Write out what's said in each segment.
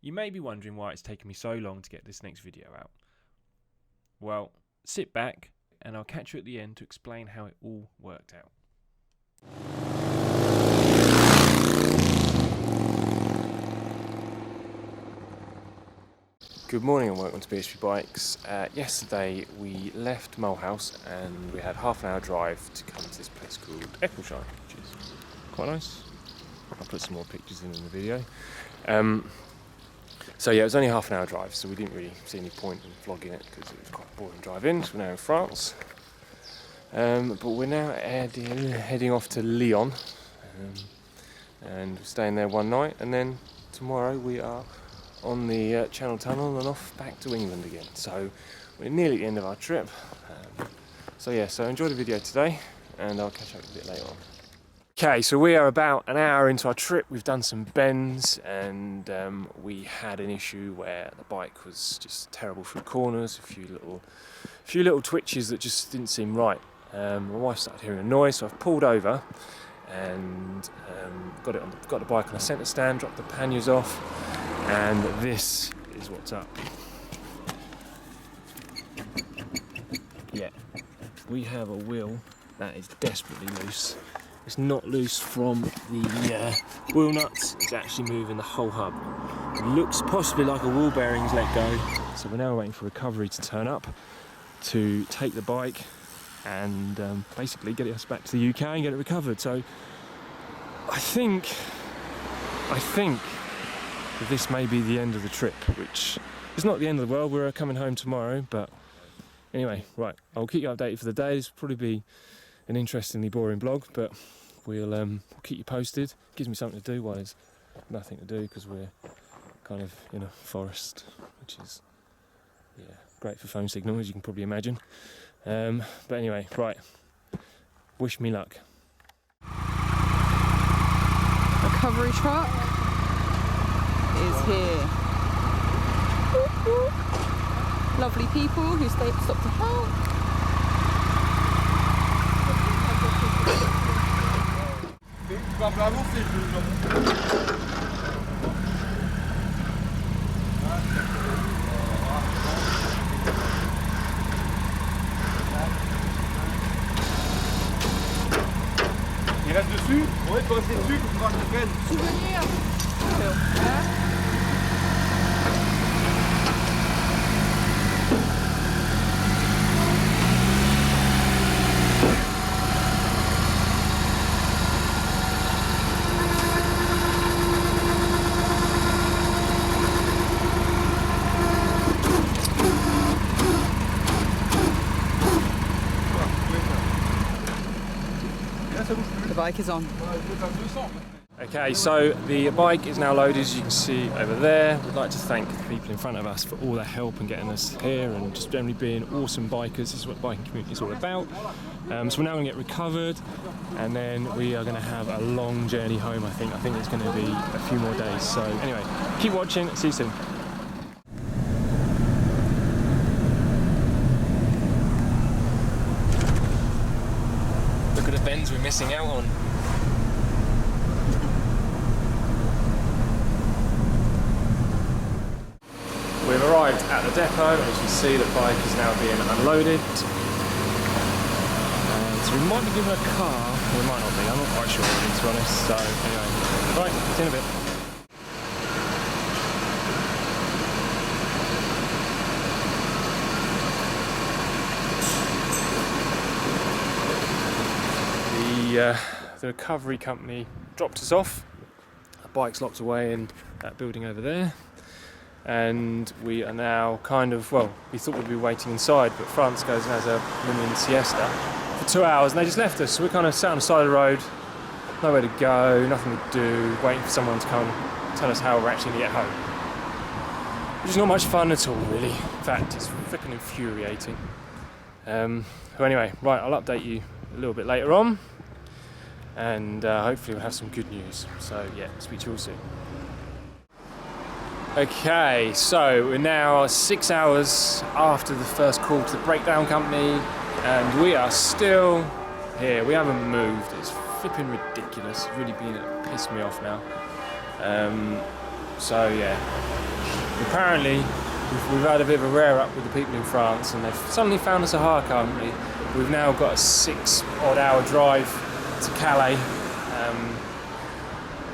You may be wondering why it's taken me so long to get this next video out. Well, sit back and I'll catch you at the end to explain how it all worked out. Good morning and welcome to BHP Bikes. Yesterday we left Mulhouse and we had half an hour drive to come to this place called Eccleshire, which is quite nice. I'll put some more pictures in the video. So yeah, it was only half an hour drive, so we didn't really see any point in vlogging it because it was quite a boring drive in. So we're now in France, but we're now heading off to Lyon, and we're staying there one night, and then tomorrow we are on the Channel Tunnel and off back to England again. So we're nearly at the end of our trip. So enjoy the video today, and I'll catch up a bit later on. Okay, so we are about an hour into our trip. We've done some bends and we had an issue where the bike was just terrible through corners, a few little twitches that just didn't seem right. My wife started hearing a noise, so I've pulled over and got the bike on a centre stand, dropped the panniers off, and this is what's up. Yeah, we have a wheel that is desperately loose. It's not loose from the wheel nuts, it's actually moving the whole hub. It looks possibly like a wheel bearing's let go. So we're now waiting for recovery to turn up to take the bike and basically get us back to the UK and get it recovered. So I think that this may be the end of the trip, which is not the end of the world. We're coming home tomorrow, but anyway, right, I'll keep you updated for the day. This will probably be an interestingly boring vlog, but we'll keep you posted. Gives me something to do while there's nothing to do, because we're kind of in a forest, which is great for phone signal, as you can probably imagine. But anyway, right, wish me luck. Recovery truck is here. Lovely people who stopped to help. Il reste dessus? Oui, tu restes dessus, tu vas te prendre. Souvenir. The bike is on. Okay, so the bike is now loaded, as you can see over there. We'd like to thank the people in front of us for all their help in getting us here and just generally being awesome bikers. This is what the biking community is all about. So we're now going to get recovered, and then we are going to have a long journey home, I think. I think it's going to be a few more days. So anyway, keep watching, see you soon. Look at the bends we're missing out on. We've arrived at the depot. As you see, the bike is now being unloaded. So we might be given a car, or we might not be, I'm not quite sure really, to be honest. So anyway, right, see you in a bit. The recovery company dropped us off. The bike's locked away in that building over there, and we are now we thought we'd be waiting inside, but France goes and has a mini siesta for 2 hours, and they just left us. So we're kind of sat on the side of the road, nowhere to go, nothing to do, waiting for someone to come tell us how we're actually going to get home, which is not much fun at all, really. In fact, it's freaking infuriating. So anyway, right, I'll update you a little bit later on, and hopefully we'll have some good news. So yeah, speak to you all soon. Okay, so we're now 6 hours after the first call to the breakdown company, and we are still here. We haven't moved. It's flipping ridiculous. It's really been pissed me off now. So yeah, Apparently, we've had a bit of a rear up with the people in France, and they've suddenly found us a hire company. We've now got a 6-odd hour drive to Calais.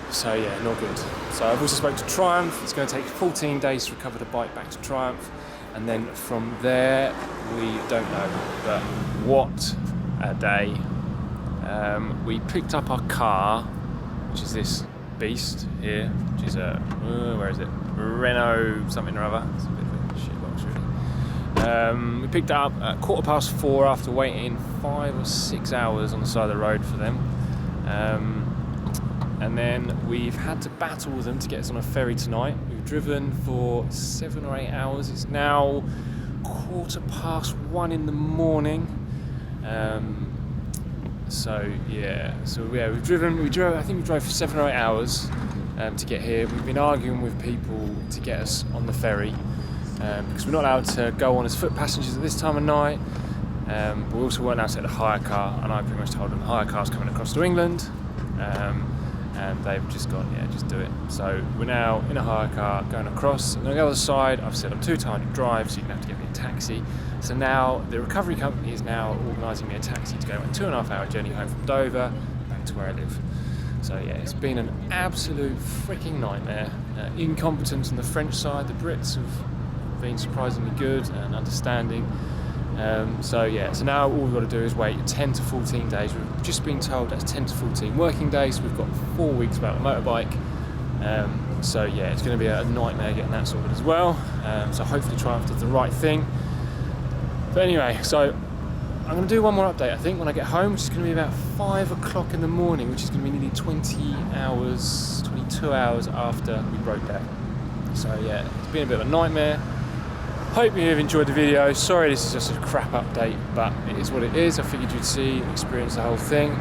So yeah, not good. So I've also spoken to Triumph. It's going to take 14 days to recover the bike back to Triumph, and then from there we don't know. But what a day! We picked up our car, which is this beast here, which is a where is it? Renault something or other. It's a bit of a shitbox really. We picked it up at 4:15 after waiting 5 or 6 hours on the side of the road for them. And then we've had to battle with them to get us on a ferry tonight. We've driven for 7 or 8 hours. It's now 1:15 in the morning. So we've driven. I think we drove for 7 or 8 hours to get here. We've been arguing with people to get us on the ferry because we're not allowed to go on as foot passengers at this time of night. But we also weren't allowed to take the hire car, and I pretty much told them the hire car's coming across to England. And they've just gone, yeah, just do it. So we're now in a hire car going across, and on the other side I've said I'm too tired to drive, so you're going to have to get me a taxi. So now the recovery company is now organising me a taxi to go on a 2.5 hour journey home from Dover back to where I live. So yeah, it's been an absolute freaking nightmare. Incompetence on the French side. The Brits have been surprisingly good and understanding. So now all we've got to do is wait 10 to 14 days. We've just been told that's 10 to 14 working days. We've got 4 weeks without a motorbike. So yeah, it's going to be a nightmare getting that sorted as well. So hopefully Triumph does the right thing. But anyway, so I'm going to do one more update I think when I get home, which is going to be about 5 o'clock in the morning, which is going to be nearly 22 hours after we broke down. So yeah, it's been a bit of a nightmare. Hope you have enjoyed the video. Sorry this is just a crap update, but it is what it is. I figured you'd see and experience the whole thing.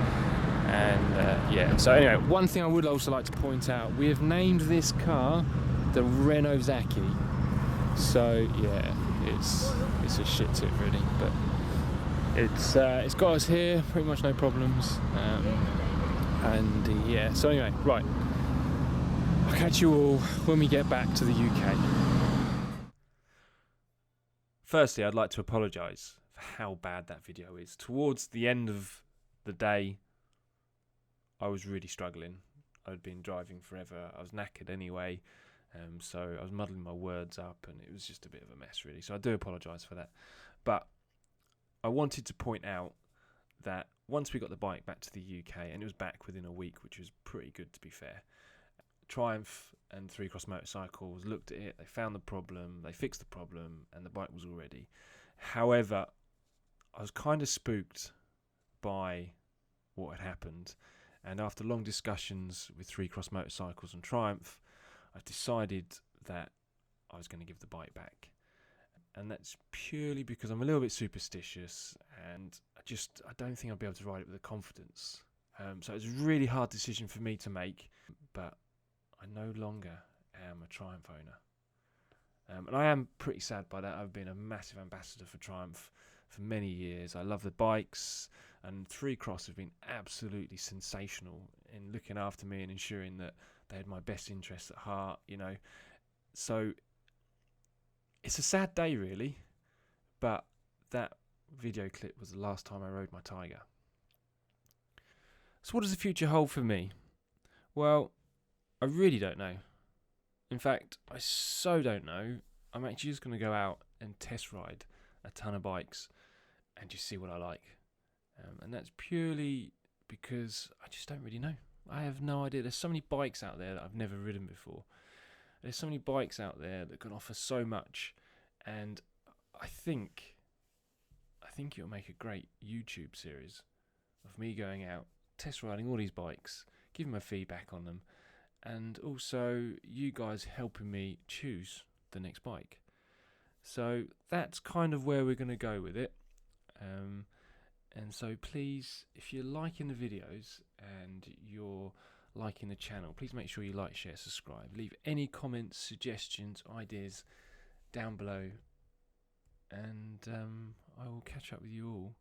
And so anyway, one thing I would also like to point out, we have named this car the Renault Zaki. So yeah, it's a shit tip really, but it's got us here, pretty much no problems. So anyway, right, I'll catch you all when we get back to the UK. Firstly, I'd like to apologise for how bad that video is. Towards the end of the day, I was really struggling. I'd been driving forever. I was knackered anyway, so I was muddling my words up, and it was just a bit of a mess, really. So I do apologise for that. But I wanted to point out that once we got the bike back to the UK, and it was back within a week, which was pretty good to be fair, Triumph and 3 Cross Motorcycles looked at it, they found the problem, they fixed the problem, and the bike was all ready. However, I was kind of spooked by what had happened, and after long discussions with 3 Cross Motorcycles and Triumph, I decided that I was going to give the bike back. And that's purely because I'm a little bit superstitious, and I don't think I'll be able to ride it with the confidence. So it was a really hard decision for me to make, but I no longer am a Triumph owner. And I am pretty sad by that. I've been a massive ambassador for Triumph for many years. I love the bikes, and 3 Cross have been absolutely sensational in looking after me and ensuring that they had my best interests at heart, you know. So it's a sad day really, but that video clip was the last time I rode my Tiger. So what does the future hold for me? Well, I really don't know. In fact, I so don't know. I'm actually just going to go out and test ride a ton of bikes and just see what I like. And that's purely because I just don't really know. I have no idea. There's so many bikes out there that I've never ridden before. There's so many bikes out there that can offer so much, and I think it'll make a great YouTube series of me going out, test riding all these bikes, giving my feedback on them, and also you guys helping me choose the next bike. So that's kind of where we're going to go with it. And so please, if you're liking the videos and you're liking the channel, please make sure you like, share, subscribe. Leave any comments, suggestions, ideas down below, and I will catch up with you all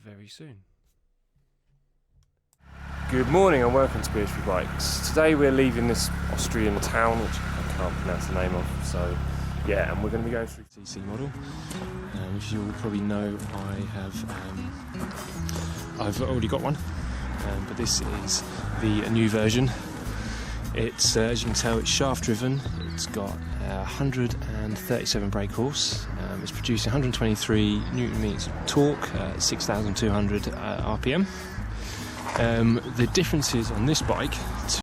very soon. Good morning and welcome to BHP Bikes. Today we're leaving this Austrian town, which I can't pronounce the name of, so Yeah, and we're going to be going through the CC model, which you'll probably know I've already got one, but this is the new version. It's as you can tell, it's shaft driven. It's got 137 brake horse. It's producing 123 newton meters of torque, 6,200 RPM. The differences on this bike